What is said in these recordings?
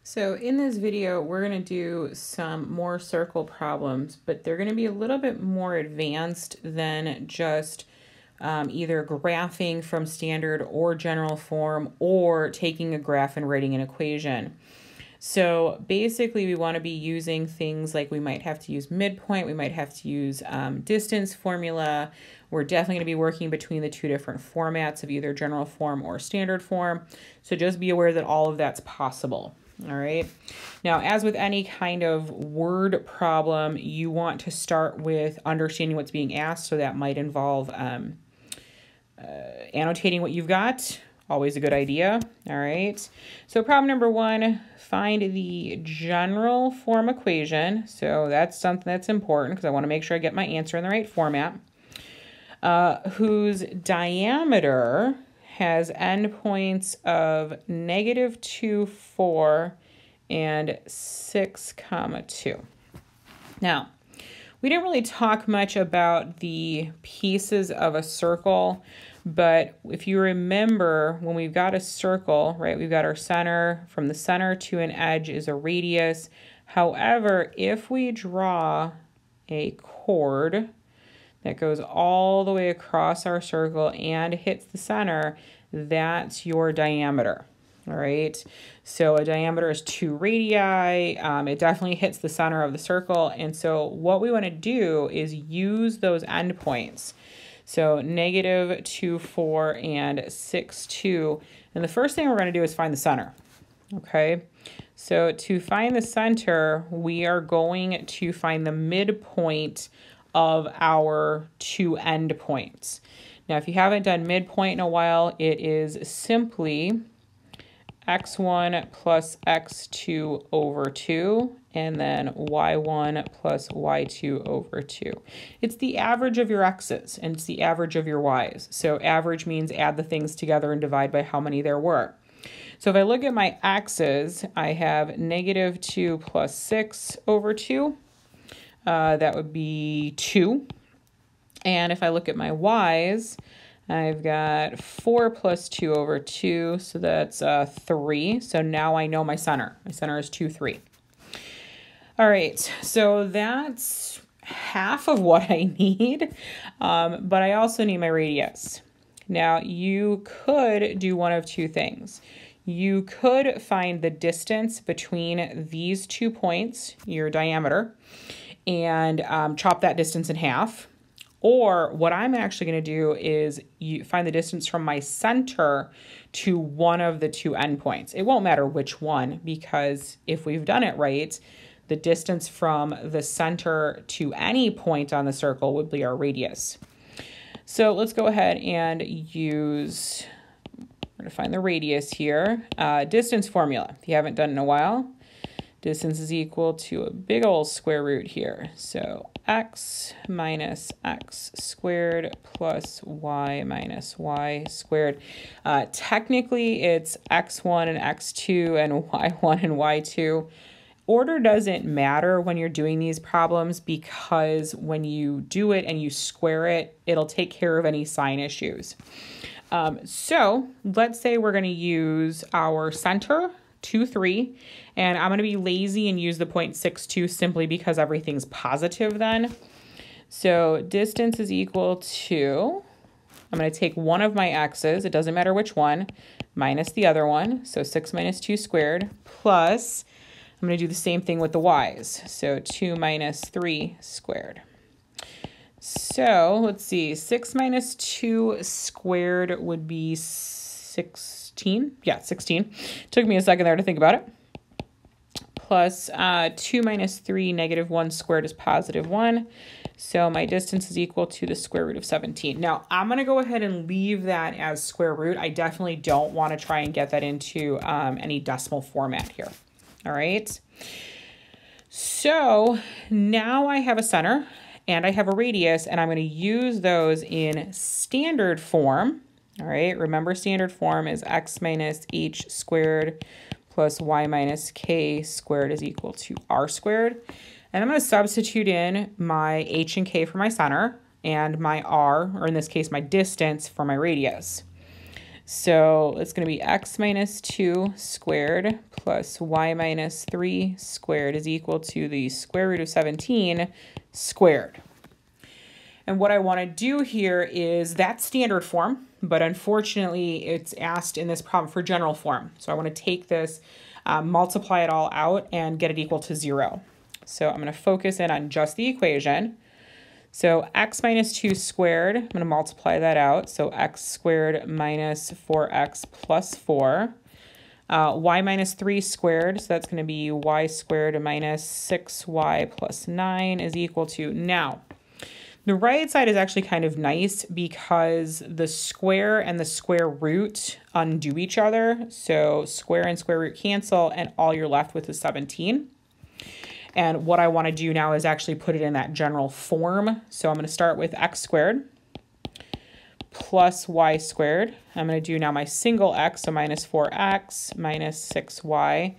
So in this video, we're going to do some more circle problems, but they're going to be a little bit more advanced than just either graphing from standard or general form or taking a graph and writing an equation. So basically we want to be using things like we might have to use midpoint, we might have to use distance formula. We're definitely going to be working between the two different formats of either general form or standard form. So just be aware that all of that's possible. All right. Now, as with any kind of word problem, you want to start with understanding what's being asked. So that might involve annotating what you've got. Always a good idea. All right. So problem number one, find the general form equation. So that's something that's important because I want to make sure I get my answer in the right format. Whose diameter has endpoints of -2, 4, and 6, 2. Now, we didn't really talk much about the pieces of a circle, but if you remember, when we've got a circle, right, we've got our center. From the center to an edge is a radius. However, if we draw a chord that goes all the way across our circle and hits the center, that's your diameter. All right, so a diameter is 2 radii. It definitely hits the center of the circle. And so what we want to do is use those endpoints. So -2, 4, and 6, 2. And the first thing we're going to do is find the center. Okay, so to find the center, we are going to find the midpoint of our two endpoints. Now, if you haven't done midpoint in a while, it is simply x1 plus x2 over 2, and then y1 plus y2 over 2. It's the average of your x's, and it's the average of your y's. So average means add the things together and divide by how many there were. So if I look at my x's, I have -2 plus 6 over 2. That would be 2. And if I look at my y's, I've got 4 plus 2 over 2, so that's 3. So now I know my center. My center is 2, 3. All right, so that's half of what I need, but I also need my radius. Now, you could do one of two things. You could find the distance between these 2 points, your diameter, and chop that distance in half. Or what I'm actually going to do is find the distance from my center to one of the 2 endpoints. It won't matter which one, because if we've done it right, the distance from the center to any point on the circle would be our radius. So let's go ahead and use, we're going to find the radius here, distance formula. If you haven't done it in a while, distance is equal to a big old square root here. So x minus x squared plus y minus y squared. Technically, it's x1 and x2 and y1 and y2. Order doesn't matter when you're doing these problems, because when you do it and you square it, it'll take care of any sign issues. So let's say we're going to use our center, 2, 3, and I'm going to be lazy and use the 0.62 simply because everything's positive then. So distance is equal to, I'm going to take one of my x's, it doesn't matter which one, minus the other one, so 6 minus 2 squared, plus, I'm going to do the same thing with the y's, so 2 minus 3 squared. So let's see, 6 minus 2 squared would be 16. Yeah, 16. Took me a second there to think about it. Plus 2 minus 3, -1 squared is +1. So my distance is equal to the square root of 17. Now, I'm going to go ahead and leave that as square root. I definitely don't want to try and get that into any decimal format here. All right. So now I have a center and I have a radius, and I'm going to use those in standard form. All right, remember standard form is x minus h squared plus y minus k squared is equal to r squared. And I'm going to substitute in my h and k for my center and my r, or in this case, my distance, for my radius. So it's going to be x minus 2 squared plus y minus 3 squared is equal to the square root of 17 squared. And what I want to do here is that's standard form, but unfortunately it's asked in this problem for general form. So I want to take this, multiply it all out and get it equal to 0. So I'm going to focus in on just the equation. So x minus 2 squared, I'm going to multiply that out. So x squared minus 4x plus 4. Y minus 3 squared, so that's going to be y squared minus 6y plus 9 is equal to, now, the right side is actually kind of nice because the square and the square root undo each other. So square and square root cancel, and all you're left with is 17. And what I want to do now is actually put it in that general form. So I'm going to start with x squared plus y squared. I'm going to do now my single x, so minus 4x minus 6y.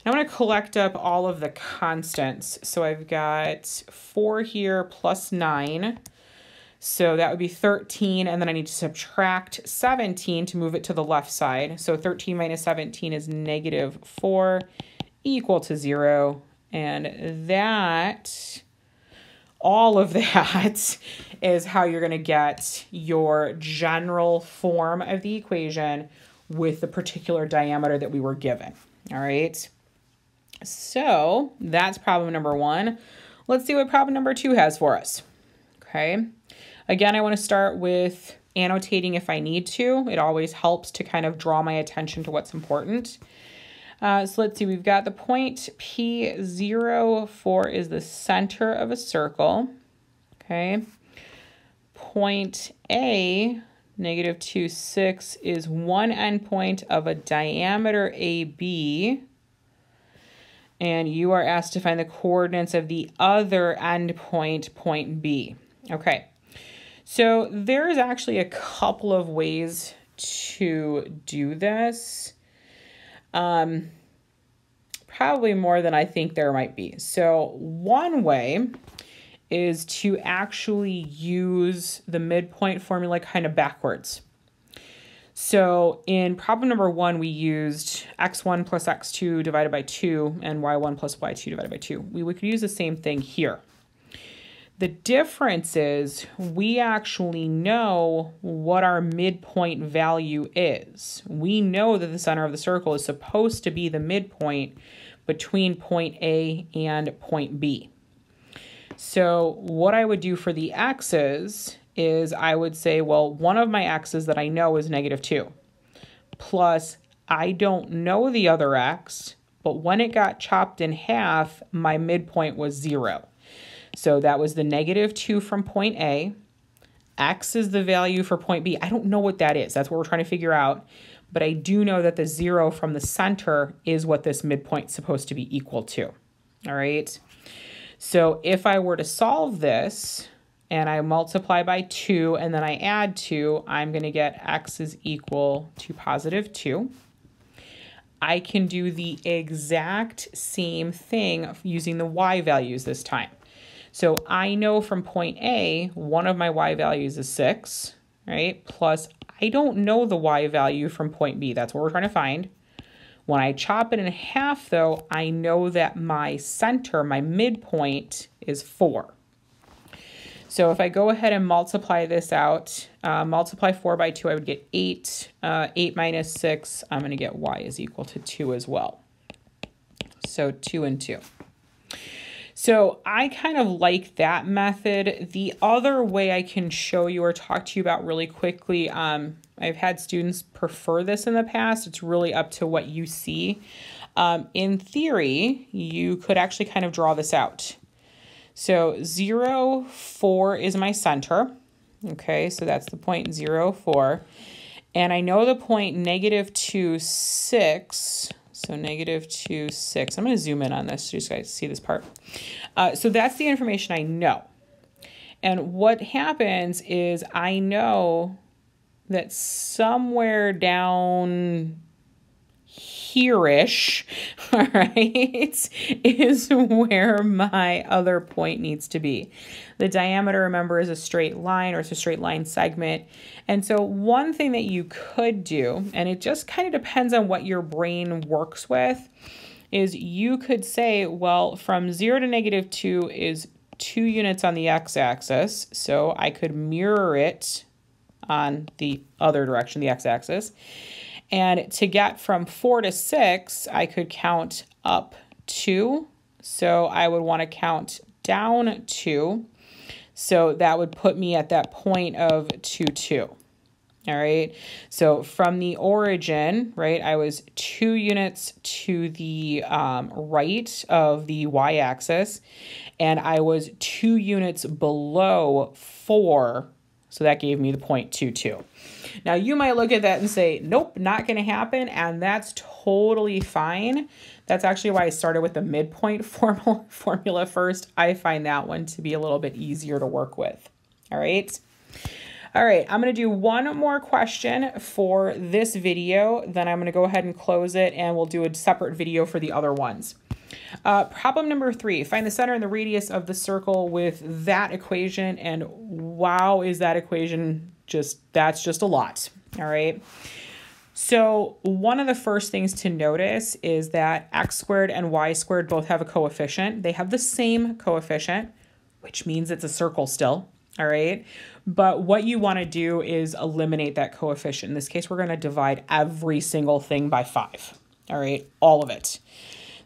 I'm going to collect up all of the constants. So I've got 4 here plus 9. So that would be 13, and then I need to subtract 17 to move it to the left side. So 13 minus 17 is negative 4 equal to 0. And that, all of that is how you're going to get your general form of the equation with the particular diameter that we were given. All right. So that's problem number 1. Let's see what problem number 2 has for us. Okay. Again, I want to start with annotating if I need to. It always helps to kind of draw my attention to what's important. So let's see, we've got the point P0, 4 is the center of a circle, okay? Point A, negative 2, 6, is one endpoint of a diameter AB, and you are asked to find the coordinates of the other endpoint, point B. Okay, so there's actually a couple of ways to do this. Probably more than I think there might be. So one way is to actually use the midpoint formula kind of backwards. So in problem number 1, we used x1 plus x2 divided by 2 and y1 plus y2 divided by 2. We could use the same thing here. The difference is we actually know what our midpoint value is. We know that the center of the circle is supposed to be the midpoint between point A and point B. So what I would do for the x's is I would say, well, one of my x's that I know is negative 2. Plus, I don't know the other x, but when it got chopped in half, my midpoint was 0. So that was the negative 2 from point A. X is the value for point B. I don't know what that is. That's what we're trying to figure out. But I do know that the 0 from the center is what this midpoint is supposed to be equal to. All right. So if I were to solve this and I multiply by 2 and then I add 2, I'm going to get x is equal to positive 2. I can do the exact same thing using the y values this time. So I know from point A, one of my y values is 6, right? Plus, I don't know the y value from point B. That's what we're trying to find. When I chop it in half, though, I know that my center, my midpoint, is 4. So if I go ahead and multiply this out, multiply 4 by 2, I would get 8. 8 minus 6, I'm going to get y is equal to 2 as well. So 2 and 2. So I kind of like that method. The other way I can show you or talk to you about really quickly, I've had students prefer this in the past. It's really up to what you see. In theory, you could actually kind of draw this out. So 0, 4 is my center. Okay, so that's the point 0, 4. And I know the point negative 2, 6. So negative 2, 6. I'm going to zoom in on this so you guys see this part. So that's the information I know. And what happens is I know that somewhere down here-ish, all right, is where my other point needs to be. The diameter, remember, is a straight line, or it's a straight line segment. And so one thing that you could do, and it just kind of depends on what your brain works with, is you could say, well, from 0 to -2 is 2 units on the x-axis, so I could mirror it on the other direction, the x-axis. And to get from 4 to 6, I could count up 2. So I would want to count down 2. So that would put me at that point of 2, 2. All right. So from the origin, right, I was 2 units to the right of the y-axis, and I was 2 units below 4. So that gave me the point 2, 2. Now you might look at that and say, nope, not going to happen. And that's totally fine. That's actually why I started with the midpoint formula first. I find that one to be a little bit easier to work with. All right. All right, I'm going to do one more question for this video. Then I'm going to go ahead and close it, and we'll do a separate video for the other ones. Problem number 3, find the center and the radius of the circle with that equation. And wow, is that equation that's just a lot. All right. So one of the first things to notice is that x squared and y squared both have a coefficient. They have the same coefficient, which means it's a circle still. All right. But what you want to do is eliminate that coefficient. In this case, we're going to divide every single thing by 5. All right. All of it.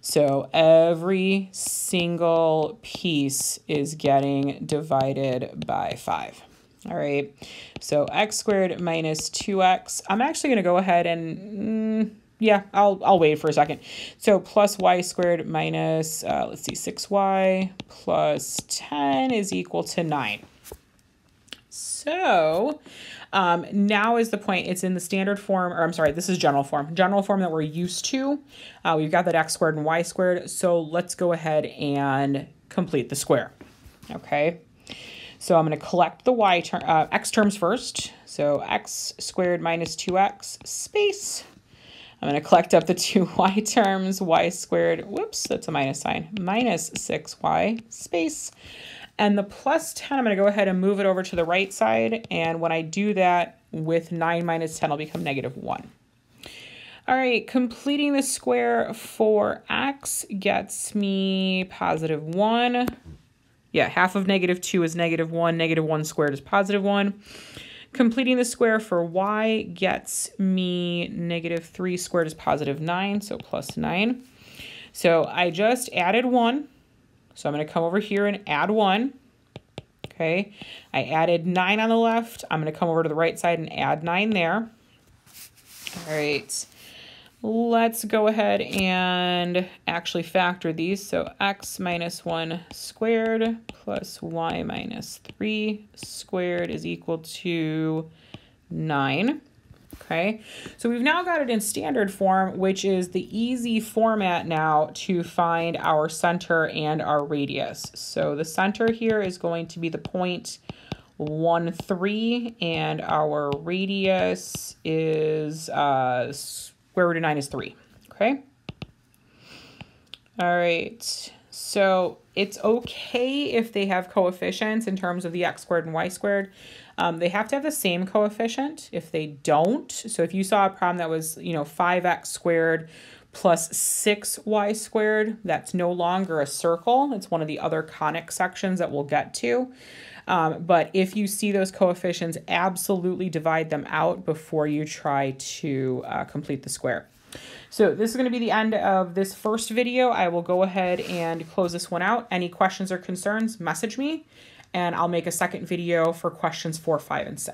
So every single piece is getting divided by 5. All right. So x squared minus 2x. I'm actually going to go ahead and, yeah, I'll wait for a second. So plus y squared minus, let's see, 6y plus 10 is equal to 9. So now is the point. It's in the standard form, or I'm sorry, this is general form that we're used to. We've got that x squared and y squared. So let's go ahead and complete the square. Okay. So I'm going to collect the x terms first. So x squared minus 2x space. I'm going to collect up the 2y terms, y squared, whoops, that's a minus sign, minus 6y space. And the plus 10, I'm going to go ahead and move it over to the right side. And when I do that, with 9 minus 10, I'll become -1. All right, completing the square for x gets me +1. Yeah, half of -2 is -1. -1 squared is +1. Completing the square for y gets me -3 squared is +9, so +9. So I just added 1. So I'm going to come over here and add 1. Okay, I added 9 on the left. I'm going to come over to the right side and add 9 there. All right, let's go ahead and actually factor these. So x minus 1 squared plus y minus 3 squared is equal to 9. Okay, so we've now got it in standard form, which is the easy format now to find our center and our radius. So the center here is going to be the point 1, 3, and our radius is square root of 9 is 3. Okay. All right. So it's okay if they have coefficients in terms of the x squared and y squared. They have to have the same coefficient. If they don't, so if you saw a problem that was, 5x squared plus 6y squared, that's no longer a circle. It's one of the other conic sections that we'll get to. But if you see those coefficients, absolutely divide them out before you try to complete the square. So this is going to be the end of this first video. I will go ahead and close this one out. Any questions or concerns, message me, and I'll make a second video for questions 4, 5, and 6.